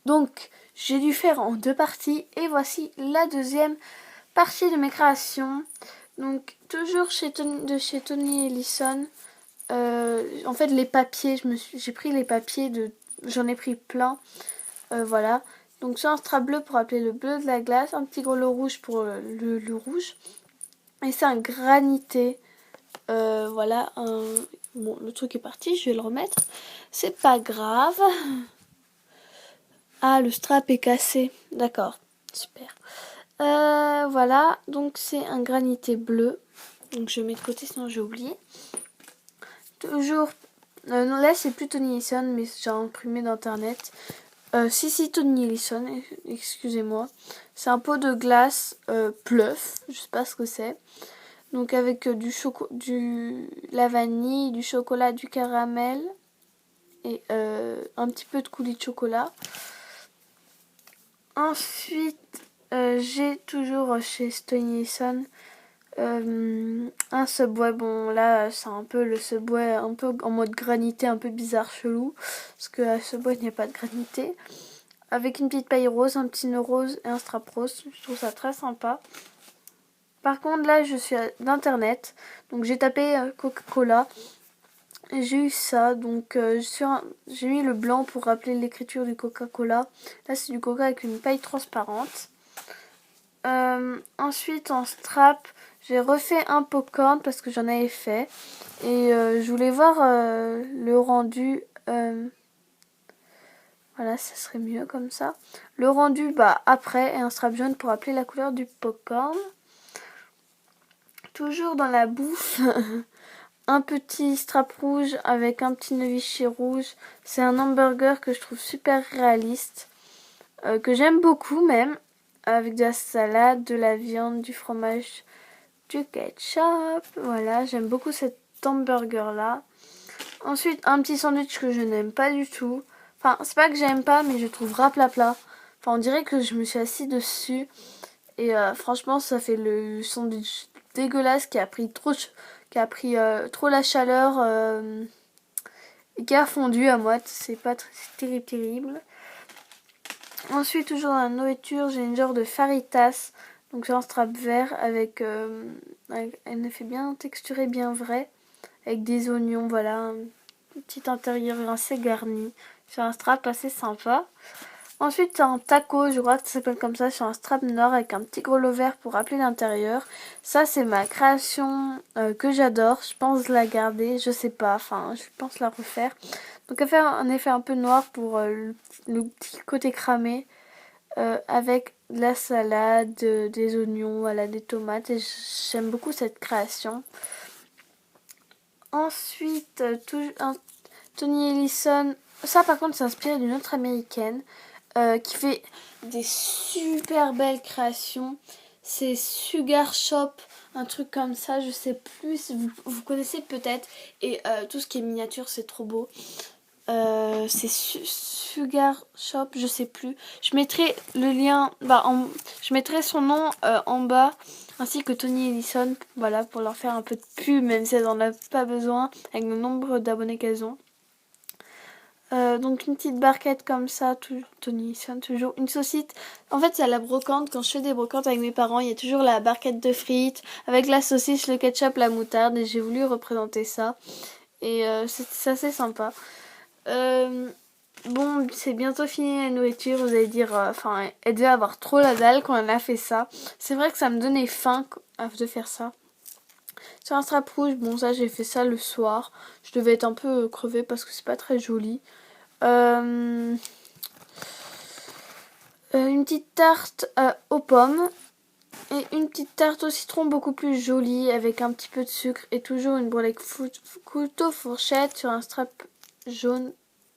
Donc j'ai dû faire en 2 parties et voici la deuxième partie de mes créations. Donc toujours chez Tony Ellison. En fait les papiers, j'ai pris les papiers j'en ai pris plein. Voilà. Donc sur un strap bleu pour appeler le bleu de la glace, un petit grelot rouge pour le rouge. Et c'est un granité. Voilà. Bon, le truc est parti, je vais le remettre. C'est pas grave. Ah, le strap est cassé. D'accord. Super. Voilà. Donc c'est un granité bleu. Donc je mets de côté sinon j'ai oublié. Toujours. Non, là c'est plus Tony Ellison, mais j'ai imprimé d'internet. Si, Tony Ellison, excusez-moi. C'est un pot de glace Pleuf, je sais pas ce que c'est. Donc avec la vanille, du chocolat, du caramel et un petit peu de coulis de chocolat. Ensuite, j'ai toujours chez Tony Ellison un Subway. Bon là c'est un peu le Subway un peu en mode granité, un peu bizarre, chelou, parce que à Subway il n'y a pas de granité. Avec une petite paille rose, un petit nœud rose et un strap rose. Je trouve ça très sympa. Par contre, là, je suis d'internet. Donc, j'ai tapé Coca-Cola. Et j'ai eu ça. Donc, j'ai mis le blanc pour rappeler l'écriture du Coca-Cola. Là, c'est du Coca avec une paille transparente. Ensuite, en strap, j'ai refait un popcorn parce que j'en avais fait. Et je voulais voir le rendu... Voilà, ça serait mieux comme ça. Le rendu, après, et un strap jaune pour appeler la couleur du popcorn. Toujours dans la bouffe, un petit strap rouge avec un petit nœud Vichy rouge. C'est un hamburger que je trouve super réaliste, que j'aime beaucoup même, avec de la salade, de la viande, du fromage, du ketchup. Voilà, j'aime beaucoup cet hamburger là. Ensuite, un petit sandwich que je n'aime pas du tout. Enfin, c'est pas que j'aime pas, mais je trouve raplapla. Enfin, on dirait que je me suis assise dessus. Et franchement, ça fait le sandwich dégueulasse qui a pris trop la chaleur et qui a fondu à moite. C'est pas c'est terrible. Ensuite, toujours dans la nourriture, j'ai une genre de faritas. Donc c'est un strap vert avec un effet bien texturé, bien vrai. Avec des oignons, voilà. Un petit intérieur assez garni. C'est un strap assez sympa. Ensuite, c'est un taco, je crois que ça s'appelle comme ça, sur un strap noir avec un petit grelot vert pour rappeler l'intérieur. Ça, c'est ma création que j'adore. Je pense la garder, je sais pas, enfin, je pense la refaire. Donc, elle fait un effet un peu noir pour le petit côté cramé avec de la salade, des oignons, voilà, des tomates. Et j'aime beaucoup cette création. Ensuite, Tony Ellison. Ça, par contre, c'est inspiré d'une autre américaine. Qui fait des super belles créations. C'est Sugar Shop, un truc comme ça, je sais plus, vous connaissez peut-être. Et tout ce qui est miniature, c'est trop beau. C'est Sugar Shop, je sais plus. Je mettrai le lien, je mettrai son nom en bas, ainsi que Tony Ellison, voilà, pour leur faire un peu de pub, même si elles n'en ont pas besoin, avec le nombre d'abonnés qu'elles ont. Donc une petite barquette comme ça, Tony Ellison, toujours une saucisse. En fait, c'est à la brocante. Quand je fais des brocantes avec mes parents, il y a toujours la barquette de frites avec la saucisse, le ketchup, la moutarde. Et j'ai voulu représenter ça. Et c'est assez sympa. Bon, c'est bientôt fini la nourriture. Vous allez dire, elle devait avoir trop la dalle quand elle a fait ça. C'est vrai que ça me donnait faim de faire ça. Sur un strap rouge, bon ça j'ai fait ça le soir. Je devais être un peu crevée parce que c'est pas très joli. Une petite tarte aux pommes et une petite tarte au citron beaucoup plus jolie avec un petit peu de sucre et toujours une broulette couteau fourchette sur un strap jaune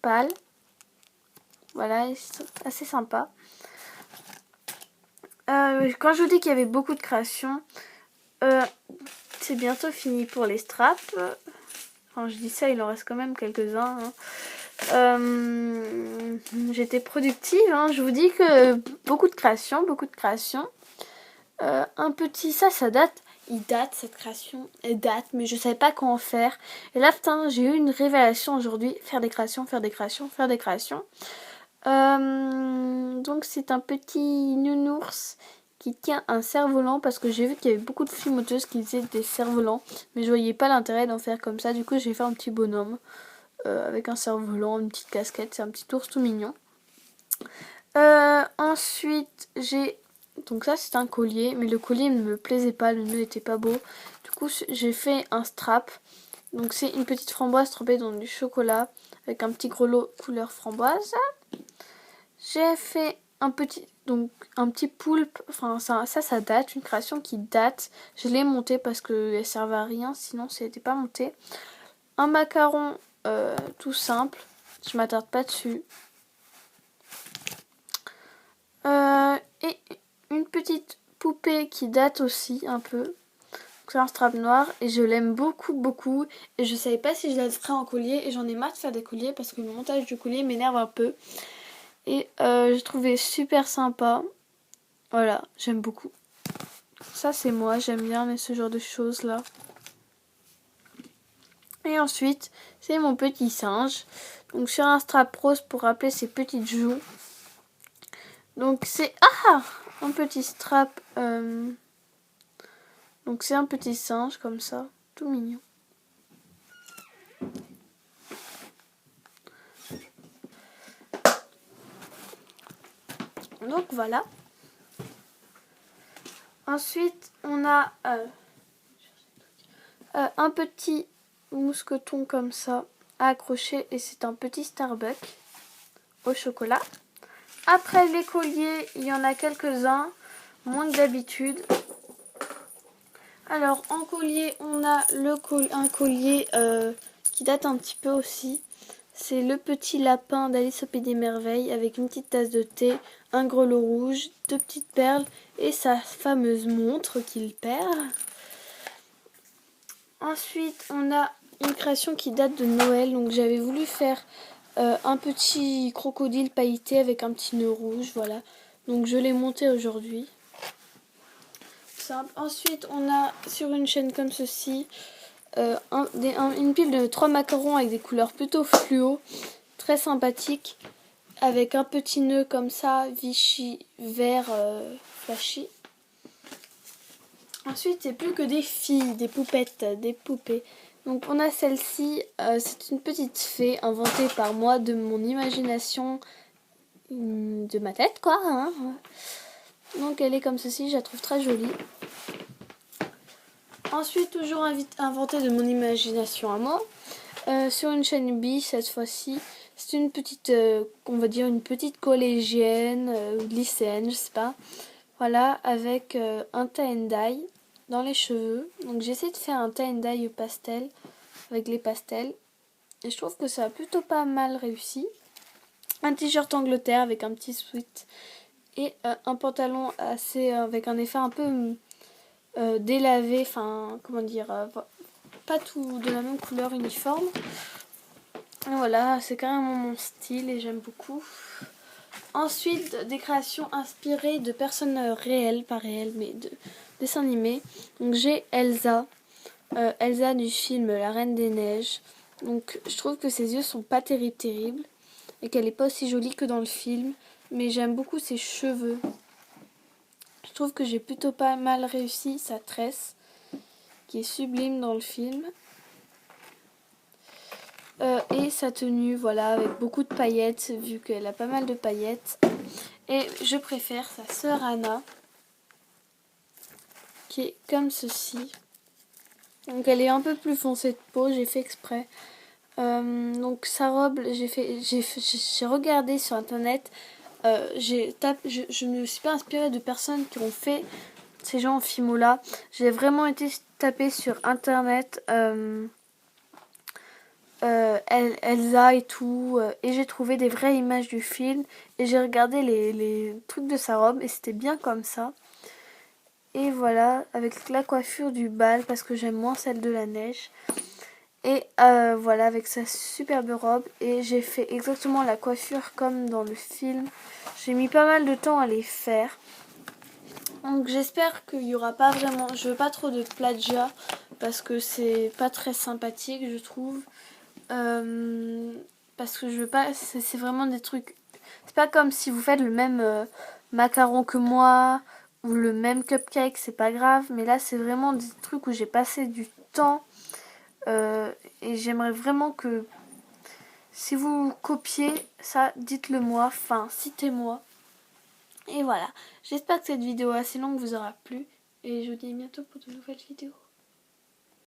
pâle. Voilà, c'est assez sympa. Quand je vous dis qu'il y avait beaucoup de créations, c'est bientôt fini pour les straps. Quand je dis ça, il en reste quand même quelques-uns. J'étais productive, je vous dis que beaucoup de créations. Un petit, ça date, cette création, elle date, mais je savais pas comment en faire. Et là, putain, j'ai eu une révélation aujourd'hui, faire des créations. Donc c'est un petit nounours qui tient un cerf-volant parce que j'ai vu qu'il y avait beaucoup de filles moteuses qui faisaient des cerfs-volants, mais je voyais pas l'intérêt d'en faire comme ça. Du coup j'ai fait un petit bonhomme avec un cerf-volant, une petite casquette, c'est un petit ours tout mignon. Ensuite j'ai... Donc ça c'est un collier, mais le collier ne me plaisait pas, le nœud était pas beau. Du coup j'ai fait un strap. Donc c'est une petite framboise trempée dans du chocolat avec un petit grelot couleur framboise. J'ai fait un petit poulpe, enfin ça date, une création qui date. Je l'ai monté parce qu'elle servait à rien, sinon ça n'était pas monté. Un macaron tout simple, je m'attarde pas dessus. Et une petite poupée qui date aussi un peu. C'est un strap noir et je l'aime beaucoup et je savais pas si je la ferais en collier et j'en ai marre de faire des colliers parce que le montage du collier m'énerve un peu et j'ai trouvé super sympa. Voilà, j'aime beaucoup. Ça c'est moi, j'aime bien ce genre de choses là. Et ensuite c'est mon petit singe, donc sur un strap rose pour rappeler ses petites joues. Donc c'est un petit strap. Donc c'est un petit singe comme ça, tout mignon. Donc voilà. Ensuite on a un petit mousqueton comme ça à accrocher et c'est un petit Starbucks au chocolat. Après les colliers, il y en a quelques-uns, moins que d'habitude. Alors en collier, on a un collier qui date un petit peu aussi. C'est le petit lapin d'Alice au Pays des Merveilles avec une petite tasse de thé, un grelot rouge, 2 petites perles et sa fameuse montre qu'il perd. Ensuite, on a une création qui date de Noël. Donc j'avais voulu faire un petit crocodile pailleté avec un petit nœud rouge. Voilà. Donc je l'ai monté aujourd'hui. Simple. Ensuite, on a sur une chaîne comme ceci une pile de 3 macarons avec des couleurs plutôt fluo. Très sympathique. Avec un petit nœud comme ça, Vichy vert flashy. Ensuite, c'est plus que des filles, des poupettes, des poupées. Donc on a celle-ci, c'est une petite fée inventée par moi de mon imagination, de ma tête quoi. Hein. Donc elle est comme ceci, je la trouve très jolie. Ensuite, toujours inventée de mon imagination à moi, sur une chaîne B cette fois-ci. C'est une petite, on va dire une petite collégienne, lycéenne, je sais pas. Voilà, avec un tie and dye dans les cheveux. Donc j'essaie de faire un tie and dye pastel avec les pastels. Et je trouve que ça a plutôt pas mal réussi. Un t-shirt Angleterre avec un petit sweat. Et un pantalon assez avec un effet un peu délavé. Enfin, comment dire, pas tout de la même couleur uniforme. Et voilà, c'est carrément mon style et j'aime beaucoup. Ensuite, des créations inspirées de personnes réelles, pas réelles, mais de dessins animés. Donc j'ai Elsa. Elsa du film La Reine des Neiges. Donc je trouve que ses yeux sont pas terribles et qu'elle est pas aussi jolie que dans le film. Mais j'aime beaucoup ses cheveux. Je trouve que j'ai plutôt pas mal réussi sa tresse, qui est sublime dans le film. Et sa tenue, voilà, avec beaucoup de paillettes, vu qu'elle a pas mal de paillettes. Et je préfère sa sœur Anna, qui est comme ceci. Donc elle est un peu plus foncée de peau, j'ai fait exprès. Donc sa robe, j'ai regardé sur internet. Je ne me suis pas inspirée de personnes qui ont fait ces gens en Fimola. J'ai vraiment été tapée sur internet. Elsa et tout, et j'ai trouvé des vraies images du film et j'ai regardé les trucs de sa robe et c'était bien comme ça. Et voilà, avec la coiffure du bal parce que j'aime moins celle de la neige. Et voilà, avec sa superbe robe. Et j'ai fait exactement la coiffure comme dans le film. J'ai mis pas mal de temps à les faire. Donc j'espère qu'il n'y aura pas vraiment... Je veux pas trop de plagiat parce que c'est pas très sympathique je trouve. Parce que je veux pas... C'est vraiment des trucs C'est pas comme si vous faites le même macaron que moi ou le même cupcake, c'est pas grave. Mais là, c'est vraiment des trucs où j'ai passé du temps. Et j'aimerais vraiment que si vous copiez ça, dites-le moi, enfin, citez-moi. Et voilà, j'espère que cette vidéo assez longue vous aura plu. Et je vous dis à bientôt pour de nouvelles vidéos.